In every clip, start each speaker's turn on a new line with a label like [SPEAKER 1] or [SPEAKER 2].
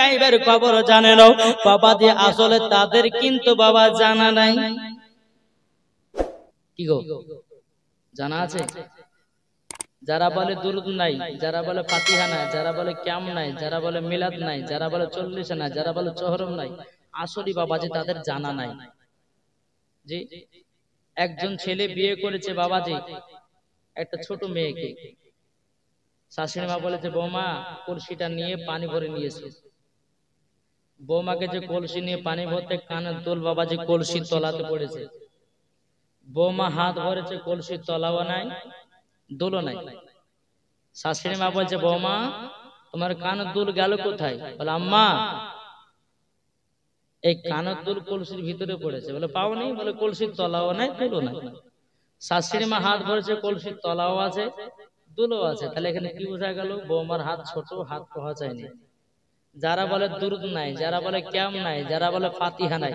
[SPEAKER 1] গায়বের খবর জানে না বাবা যে আসলে তাদের কিন্তু বাবা জানা নাই। কি গো জানা আছে? যারা বলে দুরুদ নাই, যারা বলে ফাতিহা নাই, যারা বলে ক্যাম নাই, যারা বলে মিলাদ নাই, যারা বলে 40 নাই, যারা বলে চহরম নাই, আসলে বাবাজি তাদের জানা নাই। জি, একজন ছেলে বিয়ে করেছে বাবাজি একটা ছোট মেয়েকে। শাশুড়ি মা বলেছে বৌমা কলসিটা নিয়ে পানি ভরে নিয়েছে। বৌমাকে যে কলসি নিয়ে পানি ভরতে কানের দুল বাবাজি কলসির তলাতে পড়েছে। বৌমা হাত ভরেছে, কলসির তলাও নাই দুলও নাই। শাশুড়ি মা বলছে বৌমা তোমার কানের দুল গেল কোথায়? বলে আম্মা এই কানের দুল কলসির ভিতরে পড়েছে। বলে পাওনি? বলে কলসির তলাও নাই দুলও নাই। শাশুড়ি মা হাত ভরেছে, কলসির তলাও আছে দুলও আছে। তাহলে এখানে কি বোঝা গেল? বৌমার হাত ছোট, হাত পৌঁছায়নি। যারা বলে দুরুদ নাই, যারা বলে ক্যাম নাই, যারা বলে ফাতিহা নাই,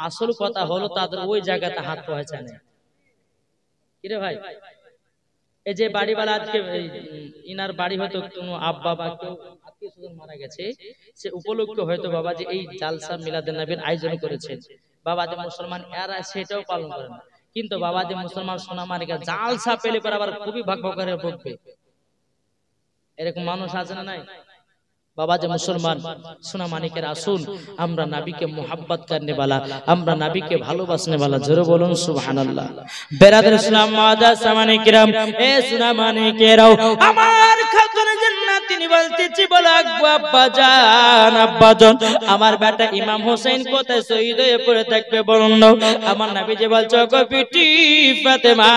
[SPEAKER 1] আসল কথা হলো তাদের ওই জায়গাতে হাত পৌঁছায় না। কিরে ভাই, এই যে বাড়িওয়ালা আজকে ইনার বাড়ি হয়তো কোনো আব্বা বা কেউ আত্মীয় স্বজন মারা গেছে, সে উপলক্ষে হয়তো বাবা যে এই জালসা মিলাদুন নবীর আয়োজন করেছে, বাবা যে মুসলমান এরা সেটাও পালন করে না। কিন্তু বাবা যে মুসলমান সোনামানিকা জালসা পেলে পর আবার খুবই ভাগ ভাগ করে বকবে। এরকম মানুষ আছে না নাই? বাবা যে মুসলমান সোনামানিকের আসুন আমরা নবীকে মোহাব্বত করনে वाला, আমরা নবীকে ভালোবাসনে वाला, জোরে বলুন সুবহানাল্লাহ। বেরাদর ইসলাম মাদার সামানে কিরাম, এ সোনামানিকেরাও আমার খাতুন জান্নাত তিনি বলতেছি বলে আব্বা জান, আব্বা জান আমার বেটা ইমাম হোসেন কোথায় শহীদ হয়ে পড়ে থাকবে বলুন না। আমার নবী যে বলছো গো বিটি ফাতেমা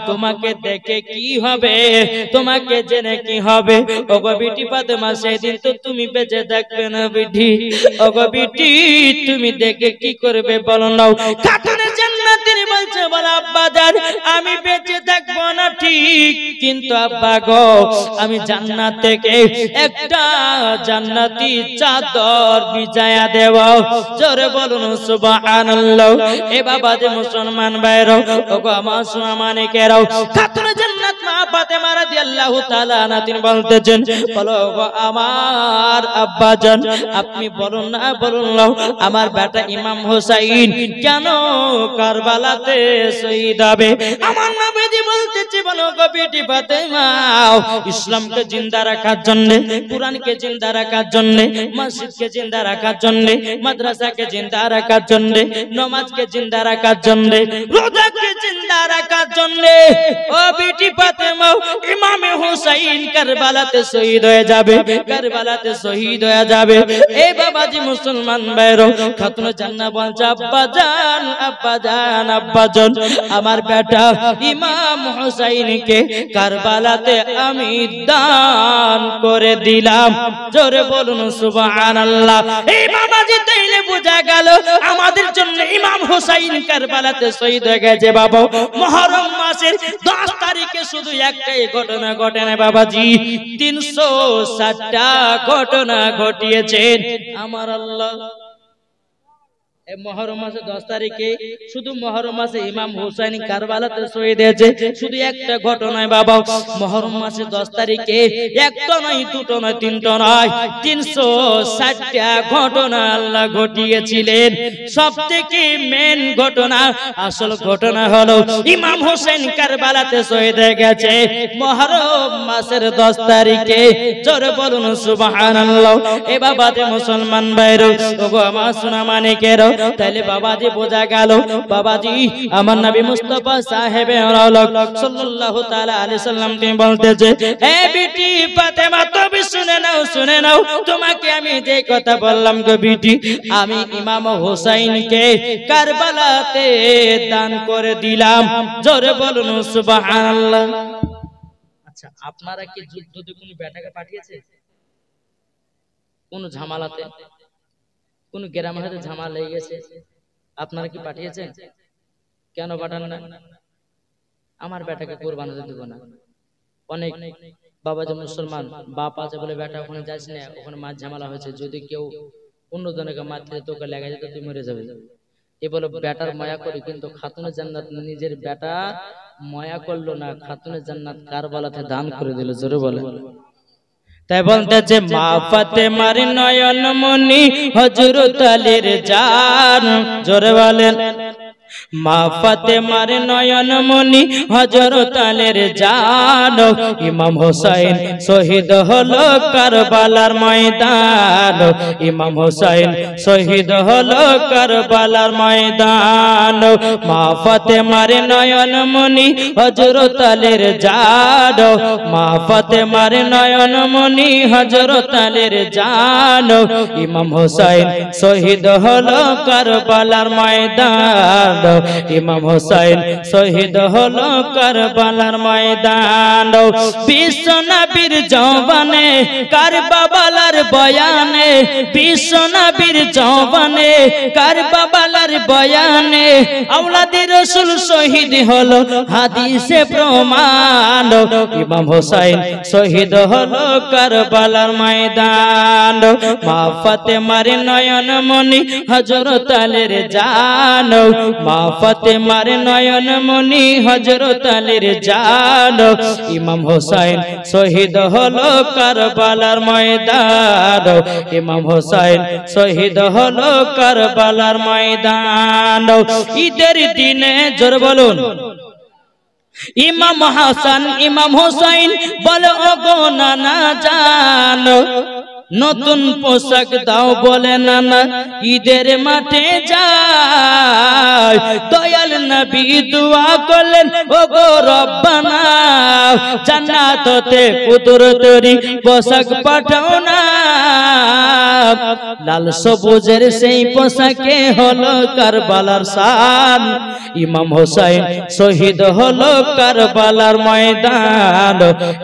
[SPEAKER 1] তোমাকে দেখে কি হবে, তোমাকে জেনে কি হবে? ওগো বিটি ফাতেমা সেদিন তো তুমি বেঁচে থাকবে না বিটি। ওগো বিটি তুমি দেখে কি করবে বলো না। খাতুনে জান্নাত তিনি বলছে বলে আব্বা জান আমি বেঁচে থাকবো না ঠিক, কিন্তু আব্বা গো আমি জান্নাত থেকে একটা জান্নাতি চাদর বিছায়া দেব, জোরে বলুন সুবহানাল্লাহ। এ বাবা যে মুসলমান ভাইরা ওগো আমার সোনামানিকেরাও খাতুনে জান্নাত মা ফাতেমা রাদিয়াল্লাহু তাআলা আনহা তিনি বলতেছেন বলো গো আমার আব্বা জান আপনি বলুন না আমার বেটা ইমাম হোসেন কেন কারবালাতে শহীদ হবে? আমার নবীজি বলতেছে বলো গো বিটি ফাতেমা ইসলামকে জিন্দা রাখার জন্য, কুরআনকে জিন্দা রাখার জন্য, মসজিদকে জিন্দা রাখার জন্য, মাদ্রাসাকে জিন্দা রাখার জন্য, নামাজকে জিন্দা রাখার জন্য, রোজাকে জিন্দা রাখার জন্য ও বিটি ফাতেমা ইমাম হোসেন কারবালাতে শহীদ হয়ে যাবে, কারবালাতে শহীদ হয়ে যাবে। এই বাবাজি মুসলমান ভাইরা খাতুনে জান্নাত বলছে আব্বা জান, আব্বা জান, আব্বা জান আমার বেটা ইমাম হোসেনকে কারবালাতে আমি দান করে দিলাম, জোরে বলুন সুবহানাল্লাহ। এই বাবাজি তাইলে বোঝা গেল আমাদের জন্য ইমাম হোসেন কারবালাতে শহীদ হয়ে গেছে। বাবা মুহররম মাসের 10 তারিখে শুধু একটাই ঘটনা ঘটে না বাবাজি, 360টা ঘটনা ঘটিয়েছেন আমার আল্লাহ। মুহররম মাসে 10 তারিখে শুধু মুহররম মাসে ইমাম হোসেন কারবালাতে শহীদ হয়েছে শুধু একটা ঘটনায় বাবা। মুহররম মাসে 10 তারিখে একটা নয়, দুটো নয়, তিনটা নয়, 360টা ঘটনা আল্লাহ ঘটিয়েছিলেন। সবথেকে মেন ঘটনা, আসল ঘটনা হলো ইমাম হোসেন কারবালাতে শহীদ হয়ে গেছে মুহররম মাসের 10 তারিখে, জোরে বলুন সুবহানাল্লাহ। এ বাবাজি মুসলমান ভাইরা ওগো আমার সোনামানিকেরা তাহলে বাবাজি বোঝা গেল বাবাজি আমার নবী মুস্তাফা সাহেবে সাল্লাল্লাহু তাআলা আলাইহি সাল্লাম তিনি বলতেছে হে বিটি ফাতেমা তুমি শুনে নাও তোমাকে আমি যে কথা বললাম গো বিটি, আমি ইমাম হোসেনকে কারবালাতে দান করে দিলাম, জোরে বলুন সুবহানাল্লাহ। আচ্ছা আপনারা কি যুদ্ধতে কোন বেটাকে পাঠিয়েছে? কোন ঝামেলাতে, কোন গ্রামে হয়তো ঝামেলা লেগে গেছে, আপনারা কি পাঠিয়েছেন? কেন পাঠান না? আমার বেটাকে কুরবানি দেব না। অনেক বাবা যে মুসলমান বাপ আছে বলে বেটা ওখানে যাস না, ওখানে মাছ ঝামেলা হয়েছে, যদি কেউ অন্য জনকে মারতে তোকে লেগে যেত তুই মরে যাবে। এ বলে বেটার মায়া করি, কিন্তু খাতুনে জান্নাত নিজের বেটা মায়া করলো না, খাতুনে জান্নাত কারবালাতে দান করে দিল, জোরে বলে। তাই বলতেছে মা ফাতেমার নয়ন মনি হযরত আলীর জান, জোরে বলেন মা ফাতেমার নয়ন মনি হযরত আলীর জান। ইমাম হোসেন শহীদ হলো কারবালার ময়দান, ইমাম হোসেন শহীদ হলো কারবালার ময়দান। মা ফাতেমার নয়ন মনি হযরত আলীর জান, মা ফাতেমার নয়ন মনি হযরত আলীর জান। ইমাম হোসেন শহীদ হলো কারবালার ময়দান, ইমাম হোসেন শহীদ হলো কারবালার ময়দান। বিশ্ব নবীর জওয়ানে কারবালার বয়ানে, বিশ্ব নবীর জওয়ানে কারবালার বয়ানে আওলাদে রাসূল শহীদ হলো হাদিসে প্রমাণ। ইমাম হোসেন শহীদ হলো কারবালার ময়দান। মা ফাতেমার নয়ন মনি হযরত আলীর জান, মা ফাতেমার নয়ন মনি হযরত আলীর জান। ইমাম হোসেন শহীদ হলো কারবালার ময়দান, ইমাম হোসেন শহীদ হলো কারবালার ময়দান। ঈদের দিনে জোর বলুন ইমাম হাসান ইমাম হোসেন বলে ওগো নানা জান, নতুন পোশাক দাও বলে নানা ঈদের মাঠে যায়। দয়াল নবী দোয়া করলেন ওগো রব্বানা, জান্নাতে কুদরতেরি পোশাক পাঠাও না। লাল সবুজের সেই পোশাকে হলো কারবালার শান। ইমাম হোসেন শহীদ হলো কারবালার ময়দান,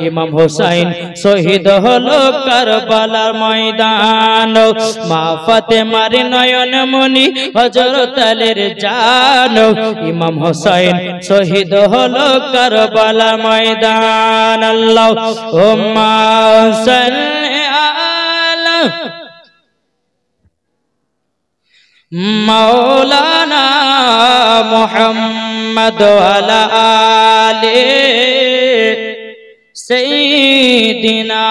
[SPEAKER 1] ইমাম হোসেন শহীদ হলো কারবালার ময়দান। মা ফাতেমার নয়ন মনি হযরত আলীর জান, ইমাম হোসেন শহীদ হলো কারবালার ময়দান। আল্লাহুম্মা সাল্লি আলা মাওলানা মুহাম্মদ ওয়ালা আলি সাইয়্যিদিনা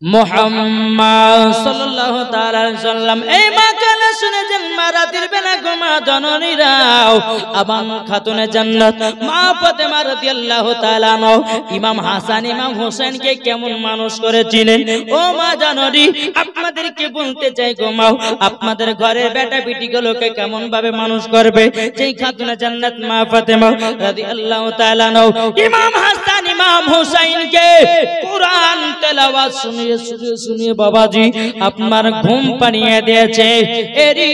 [SPEAKER 1] মুহাম্মদ সাল্লাল্লাহু তাআলা আলাইহি সাল্লাম। এই মাকালে শুনেছেন মা রাতের বেলা গোমা জননীরাও আবান খাতুনে জান্নাত মা ফাতেমা রাদিয়াল্লাহু তাআলা আনহা ইমাম হাসান ইমাম হোসেনকে কেমন মানুষ করেছিলেন। ও মা জননী আপনাদেরকে বলতে চাই গো মা, আপনাদের ঘরের বেটা বেটিগুলোকে কেমন ভাবে মানুষ করবে। যেই খাতুনে জান্নাত মা ফাতেমা রাদিয়াল্লাহু তাআলা আনহা ইমাম হাসান ইমাম হোসেনকে কুরআন তেলাওয়াত শুনিয়ে শুনিয়ে বাবাজি আপনার ঘুম পানিয়ে দিয়েছে। এরই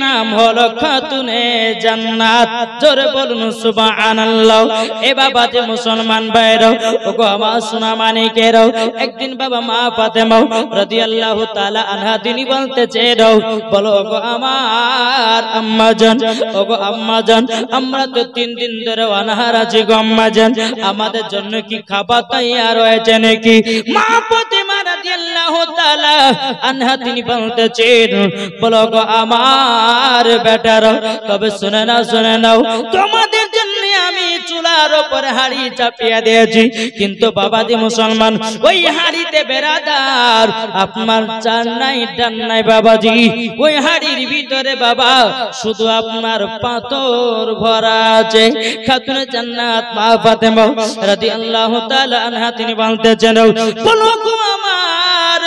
[SPEAKER 1] নাম হলো খাতুনে জান্নাত, জোরে বলুন সুবহানাল্লাহ। এ বাবাজি মুসলমান ভাইরা ওগো আমার সোনা মানিকেরা, একদিন বাবা মা ফাতেমা রাদিয়াল্লাহু তাআলা আনহা তিনি বলতেছেন বলো ওগো আমার আম্মা জান, ওগো আম্মা জান আমরা তো 3 দিন ধরে অনাহার আছি গো আম্মা জান, আমাদের জন্য কি খাবার তৈয়ার হয়েছে নাকি। মা ফাতেমা রাদিয়াল্লাহু তাআলা আনহা তিনি বলতেছেন বলো গো আমার বেটারা তবে শুনে নাও তোমাদের জন্য আমি চুলার উপর হাড়ি চাপিয়ে দিয়েছি, কিন্তু বাবাজি মুসলমান ওই হাড়িতে বেরাদার আপনার চার নাই ডান নাই বাবাজি, ওই হাড়ির ভিতরে বাবা শুধু আপনার পাথর ভরা আছে। খাতুনে জান্নাত মা ফাতেমা রাদিয়াল্লাহু তাআলা আনহা তিনি বলতেছেন বলো গো আমার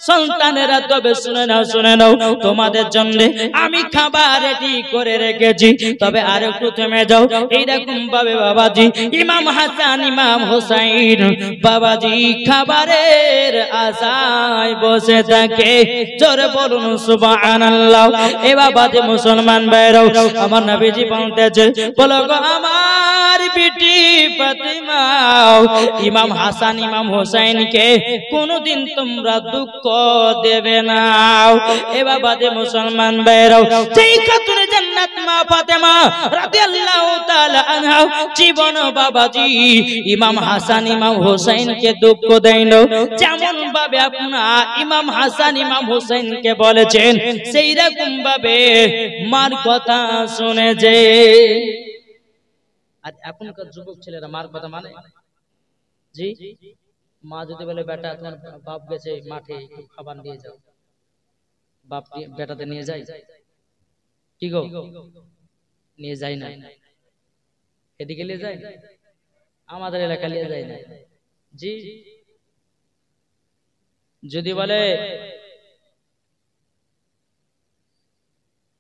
[SPEAKER 1] সন্তানেরা তবে শুনে নাও তোমাদের জন্য আমি খাবার রেডি করে রেখেছি, তবে আর একটু থেমে যাও। এইরকম ভাবে বাবাজি ইমাম হাসান ইমাম হোসেন বাবাজি খাবারের আশায় বসে থাকে, জোরে বলুন সুবহানাল্লাহ। এ বাবাজি মুসলমান ভাইরা আমার নবীজি বলতেছে বলো গো আমার বিটি ফাতিমা ইমাম হাসান ইমাম হোসেনকে কোনদিন তোমরা দুঃখ দেবে না। এ বাবাজি মুসলমান ভাইরা যেই খাতুনে জান্নাত মা ফাতেমা রাদিয়াল্লাহু তাআলা আনহা জীবন বাবাজি ইমাম হাসান ইমাম হোসেনকে দুঃখ দেন, যেমন ভাবে আপনার ইমাম হাসান ইমাম হোসেনকে বলেছেন সেই রকম ভাবে মার কথা শুনেছে। আর এখনকার যুবক ছেলেরা মার কথা মানে জি, মা যদি বলে বেটা তোমার বাপ গেছে মাঠে একটু খাবার নিয়ে যাও, বাপ বেটাতে নিয়ে যায়? কি গো, নিয়ে যায় না? এদিকে নিয়ে যায়? আমাদের এলাকা নিয়ে যায় না। জি, যদি বলে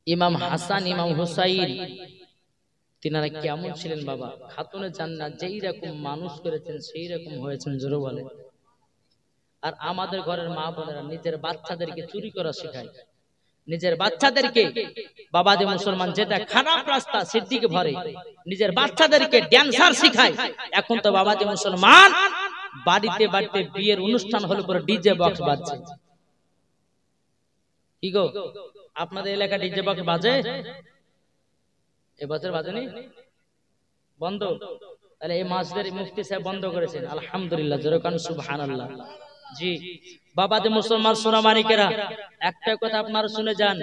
[SPEAKER 1] ইমাম হাসান ইমাম হুসাইন তিনারা কেমন ছিলেন বাবা, খাতুনে জান্নাত যেই রকম মানুষ করেছেন সেই রকম হয়েছেন, জোরে বলে। আর আমাদের ঘরের মা বোনেরা নিজের বাচ্চাদেরকে চুরি করা শেখায়, নিজের বাচ্চাদেরকে, বাবা যে মুসলমান যেটা খারাপ রাস্তা সিদ্দিকে ভরে, নিজের বাচ্চাদেরকে ড্যান্সার শেখায়। এখন তো বাবা যে মুসলমান বাড়িতে বাড়িতে বিয়ের অনুষ্ঠান হলে পরে ডিজে বক্স বাজছে। কি গো, আপনাদের এলাকা ডিজে বক্স বাজে? এবছর বাজেনি, বন্ধ? তাহলে এই মাসদের মুফতি সাহেব বন্ধ করেছেন, আলহামদুলিল্লাহ, জোরে কান সুবহানাল্লাহ। জি, বাবা যে মুসলমান সোনা মানিকেরা, একটা কথা আপনারা শুনে যান,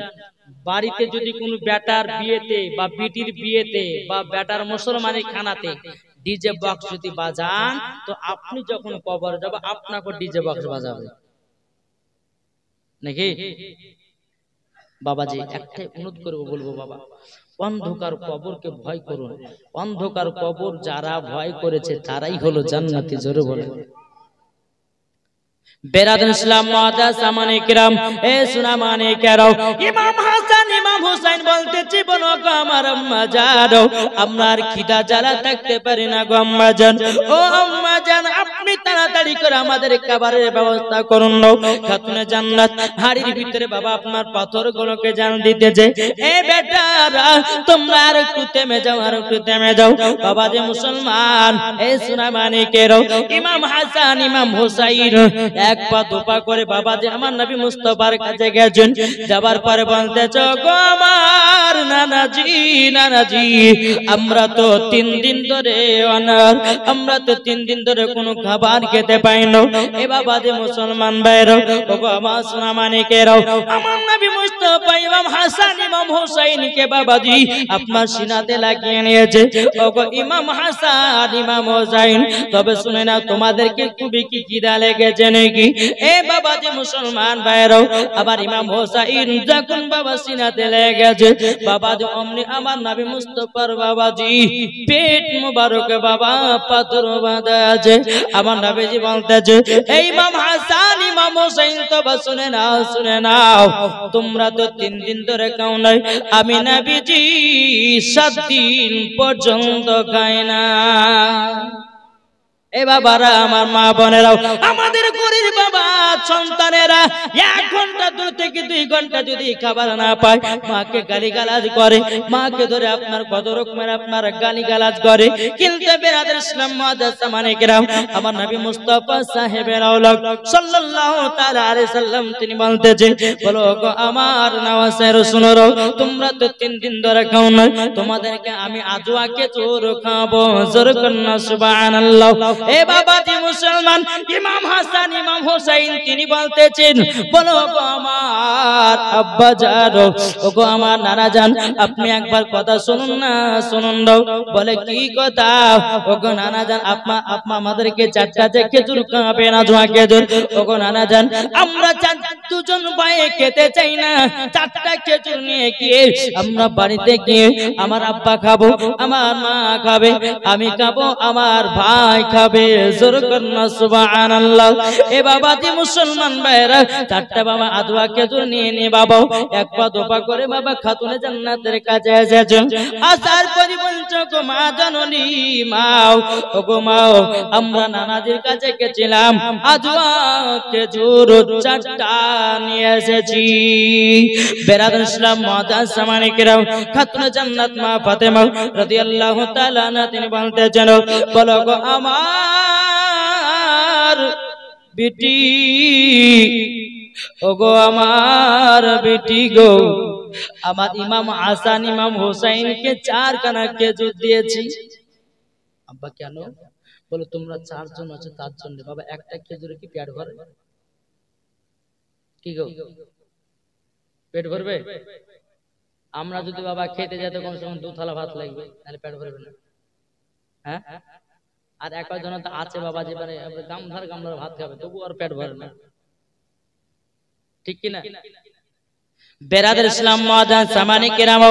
[SPEAKER 1] বাড়িতে যদি কোনো বেটার বিয়েতে বা বিটির বিয়েতে বা বেটার মুসলমানের খানাতে ডিজে বক্স যদি বাজান, তো আপনি যখন কবর যাব আপনাকে ডিজে বক্স বাজাবে নাকি? বাবাজি একটাই অনুরোধ করবো, বলবো বাবা, অন্ধকার কবরকে ভয় করুন। অন্ধকার কবর যারা ভয় করেছে তারাই হলো জান্নাতি, জোরে বলে। বেরাদুল ইসলাম মুআজ্জাজ সামানে কিরাম, এ সোনা মানে কেরাও, ইমাম হাসান ইমাম হুসাইন বলতেছি, বলো গো আমার আম্মা জানো, আমরা আর খিদা জ্বালা থাকতে পারি না গো আম্মা জান। ও আম্মা জান, আপনি তাড়াতাড়ি করে আমাদের খাবারের ব্যবস্থা করুন। খাতুনে জান্নাত হাড়ির ভিতরে বাবা আপনার পাথরগুলোকে জান দিতেছে, এ বেটারা তোমরা আর একটু থেমে যাও, আর একটু থেমে যাও। বাবা যে মুসলমান, এ সোনা মানে কেরাও, ইমাম হাসান ইমাম হুসাইন এক পা দুপা করে বাবা যে আমার নবী মুস্তাফার কাছে গেছেন। যাবার পরে বলতেছ, গো আমার নানাজি, নানাজি আমরা তো 3 দিন ধরে অনার, আমরা তো 3 দিন ধরে কোনো খাবার খেতে পাই না। এ বাবা যে মুসলমান ভাইরা, ওগো আমার সোনা মানিকেরাও, আমার নবী মুস্তাফা ইমাম হাসান ইমাম হুসাইনকে বাবাজি আপনার সিনাতে লাগিয়ে নিয়েছে। ওগো ইমাম হাসান ইমাম হুসাইন, তবে শুনে না, তোমাদেরকে খুবই কি খিদা লেগেছে নাকি? এ বাবা যে মুসলমান ভাইরাও, আবার ইমাম হুসাইন যখন বাবা সিনাতে লেগেছে, বাবা যে অমনি আমার নবী মুস্তাফার বাবাজি পেট মুবারকে বাবা পাথর বাঁধা আছে। আমার নবীজি বলতেছে, এই ইমাম হাসান ইমাম হুসাইন, তবে শুনে নাও, শুনে নাও, তোমরা তো 3 দিন ধরে খাও নাই, আমি নবীজি 7 দিন পর্যন্ত খাই না। এ বাবারা, আমার মা বোনেরাও, আমাদের গরিব বাবা সন্তানেরা 1 ঘন্টা 2 থেকে 2 ঘন্টা যদি খাবার না পায়, মাকে গালিগালাজ করে, মাকে ধরে আপনার কত রকমের আপনার গালিগালাজ করে। কিন্তু বেরাদুল ইসলাম মুআজ্জাজ সামানে কিরাম, আমার নবী মুস্তাফা সাহেবের আওলাদ সাল্লাল্লাহু তাআলা আলাইহি সাল্লাম তিনি বলতেছে, বলো গো আমার নওয়াজের শুনো, তোমরা তো 3 দিন ধরে খাও না, তোমাদেরকে আমি আজওয়াকে চোর খাবো, জোর কন্না সুবহানাল্লাহ। এ বাবা জি মুসলমান, ইমাম হাসান ইমাম হুসাইন তিনি বলতেছেন, বলো গো আমার আব্বা জান, ওগো আমার নানা জান, আপনি একবার কথা শুনুন না, শুনুন দাও। বলে কি কথা? ওগো নানা জান, আপনা আমাদেরকে 4টা যে খেজুর খাবেন, আজওয়া খেজুর। ওগো নানা জান, আমরা 2 জন ভাই খেতে চাই না, 4টা খেজুর নিয়ে গিয়ে আমরা বাড়িতে গিয়ে আমার আব্বা খাবো, আমার মা খাবে, আমি খাবো, আমার ভাই খাবে, জোর করনা সুবহানাল্লাহ। এ বাবা জি মুসলমান ভাইরা, 4টা বাবা আদওয়া খেজুর নিয়ে নিয়ে বাবা 1 পা 2 পা করে বাবা খাতুনে জান্নাতের কাছে এসেছেন। আসার পরি বলছো, গো মা জননী, মাও, ওগো মাও, আমরা নানাজির কাছে গেছিলাম, আদওয়া খেজুর 4টা নিয়ে এসেছি। বেরাদুল ইসলাম মুআজ্জাজ সামানে কিরাম, খাতুনে জান্নাত মা ফাতেমা রাদিয়াল্লাহু তাআলা আনহা তিনি বলতেছেন, বলো গো আমার বেটি, ওগো আমার বেটি গো, আমার ইমাম হাসান ইমাম হুসাইনকে 4 খানা খেজুর দিয়েছি। আব্বা কেন? বলো তোমরা 4 জন আছো, তার জন্য। বাবা একটা খেজুরে কি পেট ভরে? কি গো, পেট ভরবে? আমরা যদি বাবা খেতে যেতে কমসে কম 2 থালা ভাত লাগবে, তাহলে পেট ভরবে না? হ্যাঁ, আর একজন তো আছে বাবা যে মানে গামধার গামলার ভাত খাবে তবু আর পেট ভরে না, ঠিক কিনা? বেরাদের ইসলাম মাদান সামানি কেরাম,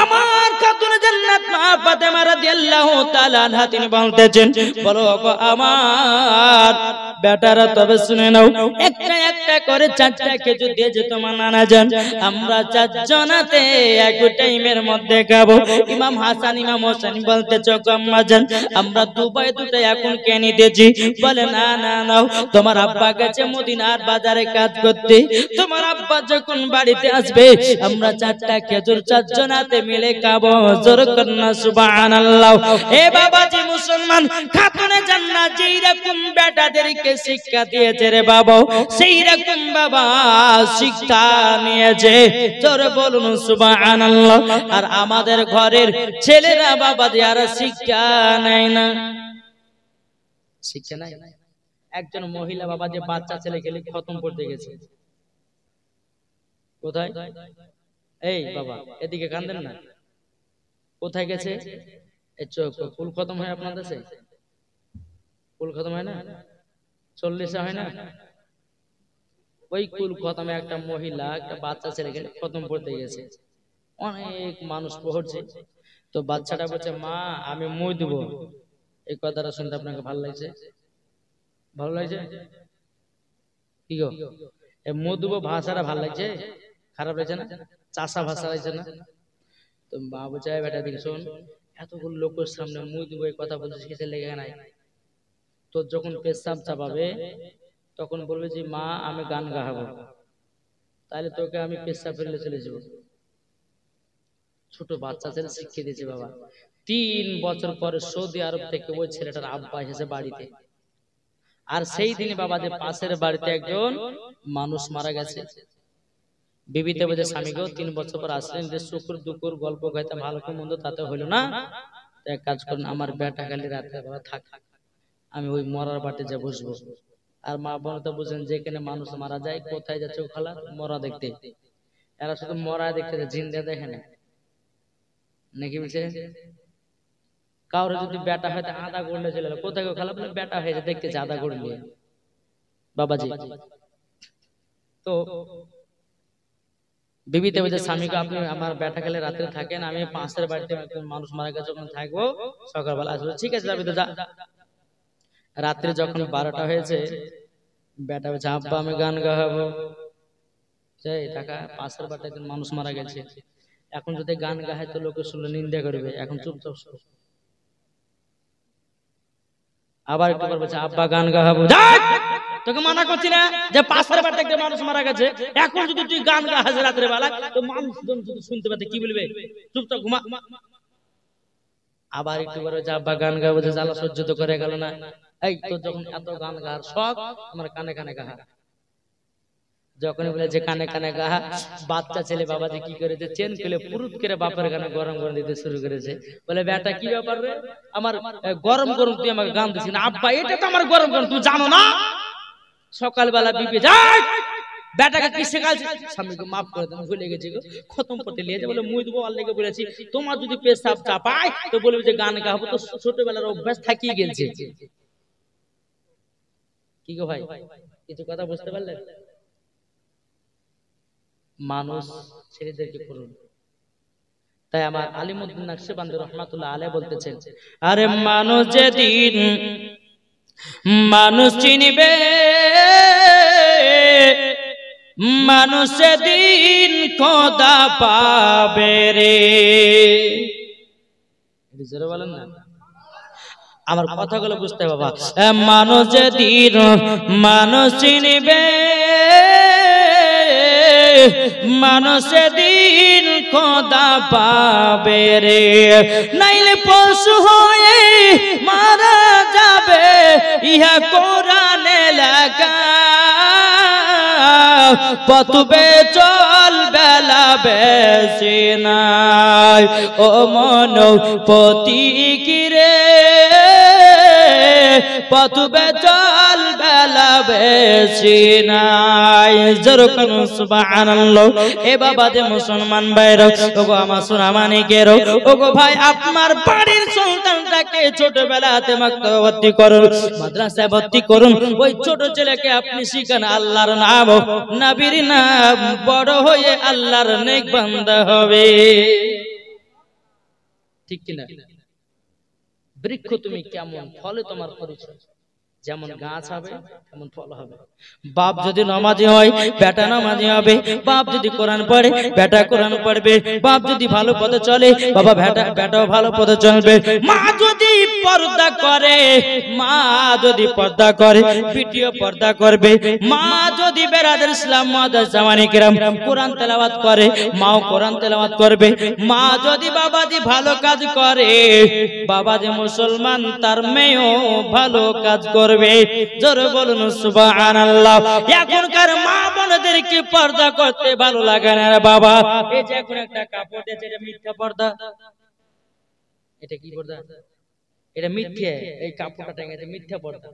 [SPEAKER 1] আমার খাতুন জান্নাত মা ফাতেমা রাদিয়াল্লাহু তাআলা আনহা তিনি বলতেছেন, বলো গো আমার বেটারা তবে শুনে নাও, একটা একটা করে 4টা খেজুর দিয়ে যে তোমার নানা জান আমরা 4 জনাতে এক টাইমের মধ্যে খাবো। ইমাম হাসান ইমাম হোসেন বলতেছে গো আম্মা জান আমরা দুবাই দুটো এখন কেনে দিয়েছি। বলে না না নাও, তোমার আব্বা গেছে মদিনার বাজারে কাজ করতে, তোমার আব্বা যখন বাড়িতে আসবে আমরা 4টা খেজুর 4 জনাতে মিলে খাবো। জোর করনা সুবহানাল্লাহ। এ বাবাজি মুসলমান, খাতুনে জান্নাত যেই রকম বেটাদেরকে শিক্ষা দিয়েছে রে বাবা, সেই রকম বাবা শিক্ষা নিয়েছে। জোরে বলুন সুবহানাল্লাহ। আর আমাদের ঘরের ছেলেরা বাবা যারা শিক্ষা নেয় না, শিক্ষা নাই। একজন মহিলা বাবা যে বাচ্চা ছেলে খেলে খতম করতে গেছে, কোথায়? এই বাবা এদিকে কান্দেন না, কোথায় গেছে? কুল খতম হয় আপনার দেশে? কুল খতম হয় না? 40 হয় না? ওই কুল খতমে একটা মহিলা একটা বাচ্চা ছেলেকে খতম করতে গেছে, অনেক মানুষ পড়ছে। তো বাচ্চাটা বলছে মা আমি মই দেবো। এই কথাটা শুনতে আপনাকে ভালো লাগছে? ভালো লাগছে কি গো? এই মই দেবো ভাষাটা ভালো লাগছে? খারাপ লাগছে না? চাষা ভাষা লাগছে না? তো মা বলছে বেটা দিকে শোন, এতগুলো লোকের সামনে মুই দেবো এই কথা বলছিস কিসের লেগে নাই? তোর যখন পেশাব চাপাবে তখন বলবে যে মা আমি গান গাহাবো, তাহলে তোকে আমি পেশাব ফেলে চলে যাবো। ছোট বাচ্চা ছেলে শিখিয়ে দিয়েছে বাবা। 3 বছর পরে সৌদি আরব থেকে ওই ছেলেটার আব্বা এসেছে বাড়িতে। আর সেই দিনে বাবা যে পাশের বাড়িতে একজন মানুষ মারা গেছে। বিবিতে বলছে স্বামীকেও 3 বছর পর আসলেন যে শুকুর দুকুর গল্প গাইতে ভালো কি মন্দ তাতে হইলো না, এক কাজ করুন আমার বেটা খালি রাতে বাবা থাক, আমি ওই মরার বাটে যা বসবো। আর মা বোন তো বুঝেন যেখানে মানুষ মারা যায় কোথায় যাচ্ছে খালা মরা দেখতে, এরা শুধু মরা দেখতে যায়, জিন্দা দেখে না নাকি বলছে? কাউরে যদি বেটা হয়তো আদা গড়লে চলে কোথায় খালা বলে বেটা হয়েছে দেখতেছে আদা গড়লে বাবাজি। তো বিবিতে বলছে স্বামীকে আপনি আমার বেটা খেলে রাত্রে থাকেন, আমি পাশের বাড়িতে মানুষ মারা গেছে ওখানে থাকবো, সকালবেলা আসবো। ঠিক আছে যাবি তো যা। রাত্রে যখন 12টা হয়েছে বেটা বলছে আব্বা আমি গান গাহাবো। সেই টাকা পাশের বাড়িতে মানুষ মারা গেছে, এখন যদি গান গাহে তো লোকে শুনলে নিন্দা করবে, এখন চুপচাপ শোনো। আবার একটু বলছে আব্বা গান গাহাবো। তোকে মানা করছি না যে পাশের বাড়িতে একটা মানুষ মারা গেছে, এখন যদি তুই গান গাহাস রাত্রে বেলা তো মানুষজন যদি শুনতে পাতে কি বলবে? চুপচাপ ঘুমা। আবার একটু বলছে আব্বা গান গাবো, যে জ্বালা সহ্য তো করে গেল না। এই তো যখন এত গান গাহার শখ আমার কানে কানে গাহা। যখন বলে যে কানে কানে গাহা, বাচ্চা ছেলে বাবাজি কি করেছে চেন খুলে পুরুত করে বাপের গানে গরম গরম দিতে শুরু করেছে। বলে বেটা কি ব্যাপার রে, আমার গরম গরম তুই আমাকে গান দিছিস না? আব্বা এটা তো আমার গরম গরম, তুই জানো না? সকালবেলা বিবি যাই বেটাকে কি শেখালছি? স্বামীকে মাফ করে দেন ভুলে গেছি গো, খতম করতে লিয়েছে বলে মুই দেবো আর লেগে বলেছি। তোমার যদি পেশাব চাপায় তো বলবে যে গান গাবো, তো ছোটবেলার অভ্যাস থাকিয়ে গেছে। কি গো ভাই কিছু কথা বুঝতে পারলেন? মানুষ ছেলেদেরকে করুন। তাই আমার আলিমউদ্দিন নকশবন্দি রহমাতুল্লাহ আলাইহি বলতেছেন, আরে মানুষ যেদিন মানুষ চিনিবে, মানুষ সেদিন খোদা পাবে রে। জোরে বলেন না, আমার কথাগুলো বুঝতে বাবা। মানুষ যেদিন মানুষ চিনিবে, মানুষ সেদিন খোদা পাবে রে। নাইলে পশু হয়ে মারা যাবে, ইহা কোরআনে লেখা। পথবে চল বেলা বেশি নাই, ও মন পতিকিরে পথবে চল বেলা বেশি নাই। জোরে করুন সুবহানাল্লাহ। এ বাবা যে মুসলমান ভাইরা, ওগো আমার সোনা মানিকের, ওগো ভাই আপনার বাড়ির সন্তানটাকে ছোটবেলাতে মাদ্রাসায় ভর্তি করুন, মাদ্রাসায় ভর্তি করুন। ওই ছোট ছেলেকে আপনি শিখান আল্লাহর নাম, নবীর নাম, বড় হয়ে আল্লাহর নেক বান্দা হবে। ঠিক কিনা? বৃক্ষ তুমি কেমন, ফলে তোমার পরিচয়। যেমন গাছ হবে তেমন ফল হবে। বাপ যদি নামাজি হয় বেটা নামাজি হবে, বাপ যদি কোরআন পড়ে বেটা কোরআন পড়বে, বাপ যদি ভালো পথে চলে বাবা বেটাও ভালো পথে চলবে। মা যদি পর্দা করে, মা যদি পর্দা করে বিটিও পর্দা করবে। মা যদি বেরাদার ইসলাম মুআদ্দাস জামানি কিরাম কোরআন তেলাওয়াত করে, মাও কোরআন তেলাওয়াত করবে। মা যদি বাবাজি ভালো কাজ করে, বাবাজি মুসলমান তার মেয়েও ভালো কাজ করবে। জোরে বলুন সুবহানাল্লাহ। এখনকার মা বোনদেরকে পর্দা করতে ভালো লাগে না রে বাবা। এই যে এখন একটা কাপড় দিয়েছে, এটা মিথ্যা পর্দা। এটা কি পর্দা? এটা মিথ্যা। এই কাপড়টা টাঙিয়েছে, মিথ্যা পর্দা।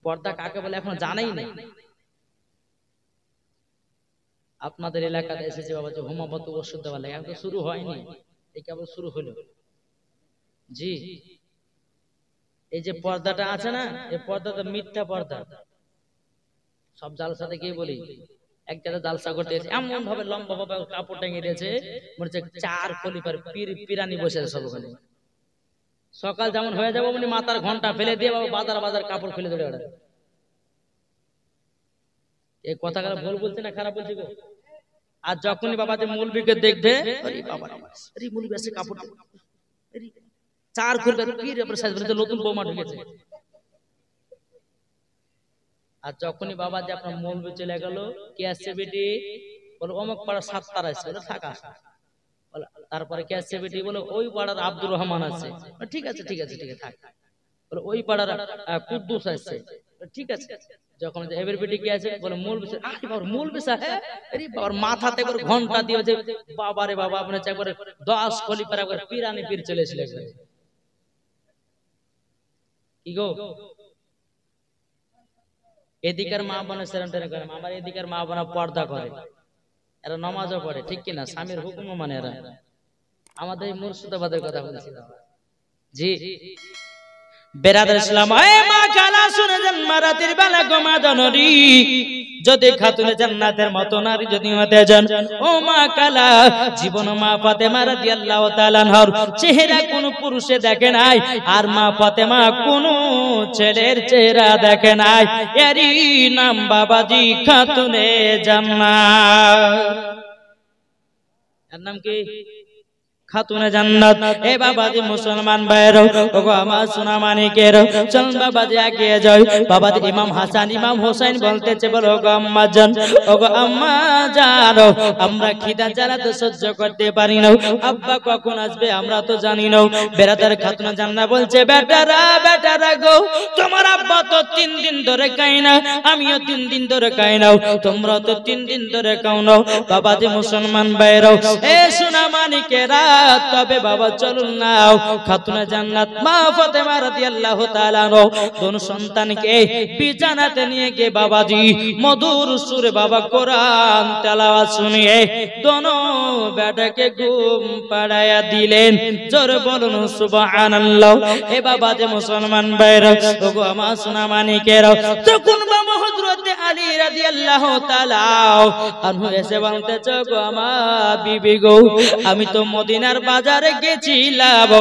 [SPEAKER 1] পর্দা কাকে বলে এখন জানাই না। আপনাদের এলাকাতে এসেছে বাবা যে হোমাবত ওষুধ দেওয়া লাগে, এখন তো শুরু হয়নি, এই কেবল শুরু হলো। জি, এই যে পর্দাটা আছে না, এই পর্দাটা মিথ্যা পর্দা। সব জালসাতে গিয়ে বলি, এক জায়গায় জালসা করতে এসে এমন ভাবে লম্বা ভাবে কাপড় টাঙিয়ে দিয়েছে, মনে হচ্ছে 4 খলিফার পিরানি বসে আছে সব ওখানে। সকাল যেমন হয়ে যাবে মানে মাথার ঘন্টা ফেলে দিয়ে বাবা বাজার কাপড় ফেলে ধরে ওরা। এই কথাগুলো ভুল বলছি না খারাপ বলছি গো? আর যখনই বাবা যে মৌলবীকে দেখবে, আরে বাবা আরে মৌলবী আছে কাপড়, আরে 4 খলিফার পীর সাইজ বলে নতুন বোমা ঢুকেছে। আর যখনই বাবা যে আপনার মৌলবী চলে গেল, কে আসছে বেটি, বলো অমুক পাড়া 7 তারা আসছে, বলে থাকা। তারপরে কে আসছে বেটি, বলো ওই পাড়ার আব্দুর রহমান আছে, ঠিক আছে ঠিক আছে ঠিক আছে থাক। বলো ওই পাড়ার কুদ্দুস আসছে, ঠিক আছে। যখন এবার বেটি কে আছে, বলে মৌলবী, আরে বাবা মৌলবী সাহেব, আরে বাবার মাথাতে করে ঘন্টা দিয়ে যে বাবা রে বাবা আপনার একবারে 10 খলিফার একবার পিরানি পীর চলে এসেছিল একবার। কি গো, এদিকের মা বোনের সেরকম টেনে করে, আমার এদিকের মা বোনা পর্দা করে, এরা নামাজও পড়ে, ঠিক কিনা? স্বামীর হুকুমও মানে এরা। আমাদের মুর্শিদাবাদের কথা বলছি। জি বেরাদার ইসলাম, এ মা কালা শুনে যান, মারাতির বেলা গো মা জননী, যদি খাতুনে জান্নাতের মতো নারী যদি হতে যান, ও মা কালা, জীবন মা ফাতেমা রাদিয়াল্লাহু তাআলা আনহার চেহারা কোন পুরুষে দেখে নাই, আর মা ফাতেমা কোন ছেলের চেহারা দেখে নাই। এরই নাম বাবাজি খাতুনে জান্নাত। এর নাম কি? খাতুনে জান্নাত। এ বাবাজি মুসলমান ভাইরা, ওগো আমার সোনা মানিকের, চল বাবাজি এগিয়ে যাই। বাবাজি ইমাম হাসান ইমাম হোসেন বলতেছে, বলো গো আম্মা জান, ওগো আম্মা জান, আমরা খিদা জ্বালা তো সহ্য করতে পারি না, আব্বা কখন আসবে আমরা তো জানি না। বেরাদার খাতুনে জান্নাত বলছে, বেটারা গো, তোমার আব্বা তো 3 দিন ধরে খাই না, আমিও 3 দিন ধরে খাই না, তোমরা তো 3 দিন ধরে খাও না। বাবাজি মুসলমান ভাইরা, এ সোনা মানিকেরা, তবে বাবা চলুন নাও খাতুনে জান্নাত মা ফাতেমা রাদিয়াল্লাহু তাআলা দোন সন্তানকে বিছানাতে নিয়ে গিয়ে বাবাজি মধুর সুরে বাবা কোরআন তেলাওয়াত শুনিয়ে দোনো বেটাকে ঘুম পাড়ায়া দিলেন। জোরে বলুন সুবহানাল্লাহ। এ বাবা যে মুসলমান ভাইরা, ওগো আমার সোনা মানিকেরা, তখন বাবা হযরত আলী রাদিয়াল্লাহু তাআলা আনহু এসে বলতেছে, গো আমার বিবি গো, আমি তো মদিনার বাজারে গেছিলাম,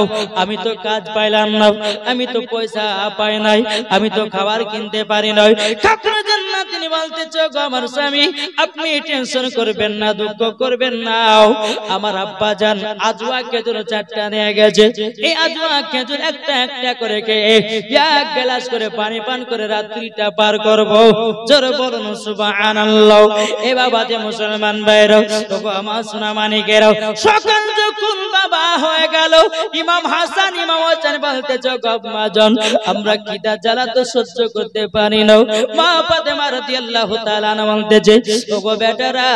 [SPEAKER 1] আমি তো কাজ পাইলাম না, আমি তো পয়সা পাই নাই, আমি তো খাবার কিনতে পারি নাই। খাতুনে জান্নাত তিনি বলতেছে, গো আমার স্বামী, আপনি টেনশন করবেন না, দুঃখ করবেন না, আমার আব্বা জান আজওয়া খেজুর 4টা নিয়ে গেছে, এই আজওয়া খেজুর একটা একটা করে খেয়ে 1 গ্লাস করে পানি পান করে রাত্রিটা পার করব। জোরে বলুন সুবহানাল্লাহ। এ বাবা যে মুসলমান ভাইরা, ওগো আমার সোনা মানিকেরা, সকাল যখন বাবা হয়ে গেল। ইমাম হাসান ইমাম হোসেন বলতেছে গো আম্মাজান আমরা খিদা জ্বালা তো সহ্য করতে পারি না। মা ফাতেমা রাদিয়াল্লাহু তাআলা আনহা বলতেছে ওগো বেটারা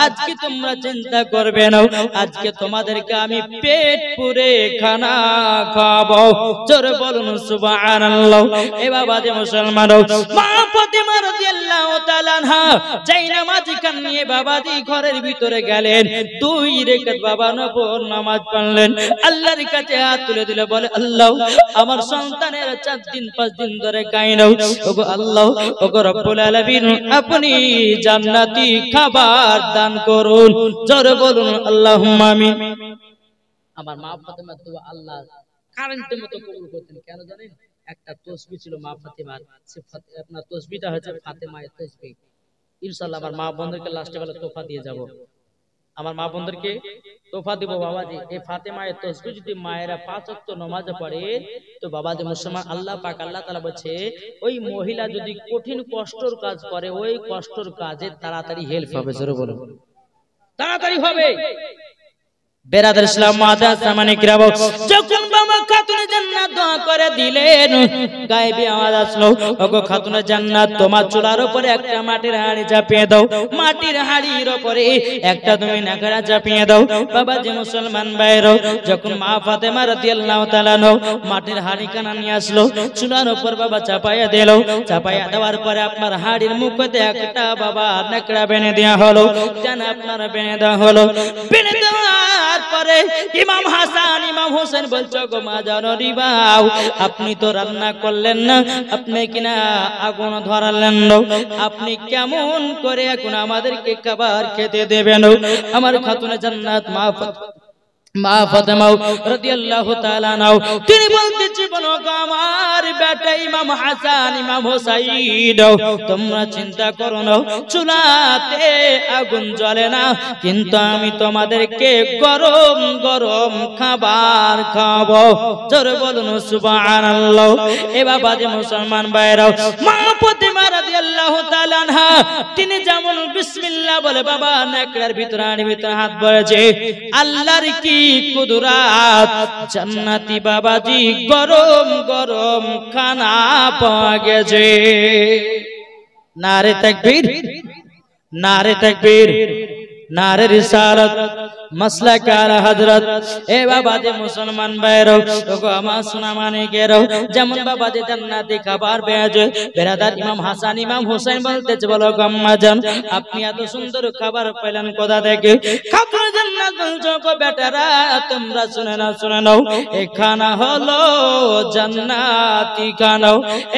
[SPEAKER 1] আজকে তোমরা চিন্তা করবে না, আজকে তোমাদেরকে আমি পেট পুরে খানা খাওয়াবো। জোরে বলুন সুবহানাল্লাহ। এ বাবা যে মুসলমান, মা ফাতেমা রাদিয়াল্লাহু তাআলা আনহা যেই নামাজি কান নিয়ে বাবাজি ঘরের ভিতরে গেলেন, 2 রাকাত বাবা নফল নামাজ পড়লেন, আল্লাহর কাছে হাত তুলে দিলে বলে আল্লাহ আমার সন্তানের 4 দিন 5 দিন ধরে খায় না, ওগো আল্লাহ ওগো রব্বুল আলামিন আপনি জান্নাতি খাবার দান করুন। জোরে বলুন আল্লাহুম্মা আমিন। আমার মা ফাতেমা দোয়া আল্লাহ কারেন্টের মতো কবুল করতেন। কেন জানেন? একটা তসবিহ ছিল মা ফাতেমার, সে আপনার তসবিহটা হচ্ছে ফাতেমায়ের তসবিহ। ইনশাআল্লাহ আমার মা বোনদেরকে লাস্টে বেলা তোফা দিয়ে যাব, আমার মা বোনদেরকে তোফা দিব বাবাজি। এই ফাতেমায়ের তসবিহ যদি মায়েরা 5 ওয়াক্ত নামাজে পড়ে তো বাবাজি মুসলমান আল্লাহ পাক আল্লাহ তাআলা বলছে ওই মহিলা যদি কঠিন কষ্টর কাজ করে ওই কষ্টর কাজে তাড়াতাড়ি হেল্প হবে। জোরে বলুন তাড়াতাড়ি হবে। বেরাদার ইসলাম মাদ্রাসা মানে কিরাবো, যখন বাবা খাতুনে জান্নাত দোয়া করে দিলেন গায়েবী আওয়াজ আসলো ওগো খাতুনে জান্নাত তোমার চুলার উপরে একটা মাটির হাঁড়ি চাপিয়ে দাও, মাটির হাঁড়ির উপরে একটা তুমি নাগরা চাপিয়ে দাও। বাবা যে মুসলমান ভাইরা যখন মা ফাতেমা রাদিয়াল্লাহু তাআলা মাটির হাঁড়ি কানা নিয়ে আসলো, চুলার উপর বাবা চাপাইয়া দিল, চাপাইয়া দেওয়ার পরে আপনার হাঁড়ির মুখে একটা বাবা নাকড়া বেনে দেওয়া হলো, জান আপনার বেনে দেওয়া হলো। বেনে দেওয়ার পরে ইমাম হাসান ইমাম হোসেন বলছো গো মা জানরি বাউ আপনি তো রান্না করলেন না, আপনি কিনা আগুন ধরালেন না, আপনি কেমন করে এখন আমাদেরকে খাবার খেতে দেবেন? আমার খাতুনে জান্নাত মা ফাতেমা রাদিয়াল্লাহু তাআলা আনহা তিনি বলতেছি বলো গো আমার বেটা ইমাম হাসান ইমাম হোসাইন তোমরা চিন্তা করো না, চুলাতে আগুন জ্বলে না কিন্তু আমি তোমাদেরকে গরম গরম খাবার খাওয়াবো। জোরে বলুন সুবহানাল্লাহ। এ বাবা যে মুসলমান ভাইরা মা ফাতেমা রাদিয়াল্লাহু তাআলা আনহা তিনি যেমন বিসমিল্লাহ বলে বাবা নাকড়ার ভিতরে হাঁড়ির ভিতরে হাত ভরেছে, আল্লাহর কি কুদরাত, জান্নাতি বাবাজি গরম গরম খানা পাওয়া গেছে। নারে তাকবীর, নারে তাকবীর, নারে রিসালাত, মাসলাক আলা হযরত। এ বাবা যে মুসলমান ভাইরা ওগো আমার সোনা মানিকেরা যেমন বাবা যে জান্নাতি খাবার পেয়েছে, বেরাদার ইমাম হাসান ইমাম হোসেন বলতেছে বলো গো আম্মা জান আপনি এত সুন্দর খাবার পেলেন কোথা থেকে? খাতুনে জান্নাত বলছো গো বেটারা তোমরা শুনে নাও এই খানা হলো জান্নাতি খানা,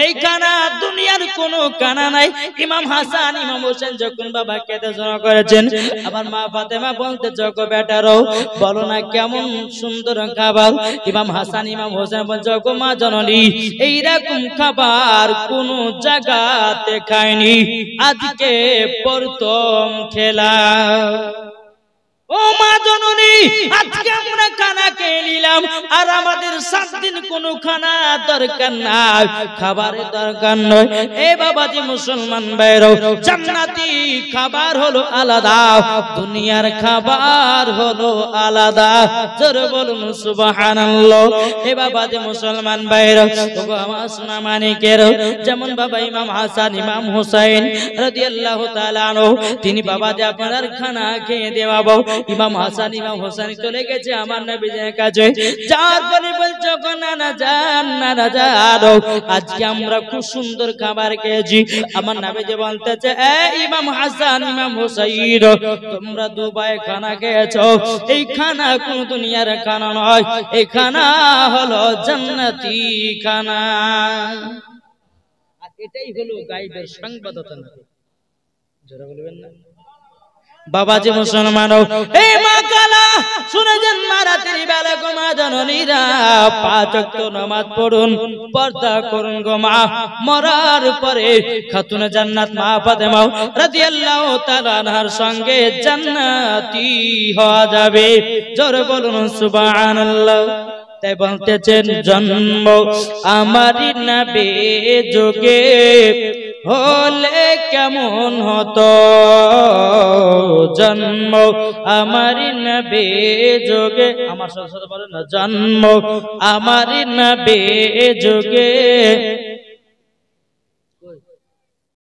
[SPEAKER 1] এই খানা দুনিয়ার কোনো খানা নাই। ইমাম হাসান ইমাম হোসেন যখন বাবা খেতে শুরু করেছেন আমার মা ফাতেমা বলতেছে গো বেটারো বলো না কেমন সুন্দর খাবার। ইমাম হাসান ইমাম হোসেন বলছে গো মা জননী এইরকম খাবার কোন জায়গাতে খায়নি, আজকে প্রথম খেলা। ও মা জননী আজকে আমরা খানা খেয়ে নিলাম আর আমাদের 7 দিন কোনো খানা দরকার নাই, খাবারের দরকার নয়। এ বাবাজি মুসলমান ভাইরা জান্নাতি খাবার হলো আলাদা, দুনিয়ার খাবার হলো আলাদা। জোরে বলুন সুবহানাল্লাহ। এ বাবাজি মুসলমান ভাইরা ওগো আমার সোনা মানিকেরা যেমন বাবা ইমাম হাসান ইমাম হোসেন রাদিয়াল্লাহু তাআলা আনহু তিনি বাবাজি আপনার খানা খেয়ে দেওয়াবো। ইমাম হাসান ইমাম হোসেন চলে গেছে আমার নবীজির কাছে, যাওয়ার পরে বলছে গো নানা জান আজকে আমরা খুব সুন্দর খাবার খেয়েছি। আমার নবীজি বলতেছে এ ইমাম হাসান ইমাম হোসেন তোমরা 2 ভাই খানা খেয়েছো, এই খানা কোন দুনিয়ার খানা নয়, এই খানা হলো জান্নাতি খানা। আর এটাই হলো গায়বের সংবাদতা। যারা বলবেন না বাবাজি মুসলমান এই মা কালা শুনে যান রাতের বেলা গো মা জননীরা 5 ওয়াক্ত নামাজ পড়ুন, পর্দা করুন গো মা। মরার পরে খাতুনে জান্নাত মা ফাতেমা রাদিয়াল্লাহু তাআলা আনহার সঙ্গে জান্নাতি হওয়া যাবে। জোরে বলুন সুবহানাল্লাহ। তাই বলতেছেন জন্ম আমারি নবী যুগে হলে কেমন হতো জন্ম আমারি নবী যোগে, আমার সাথে সাথে বলেন না, জন্ম আমারি নবী যোগে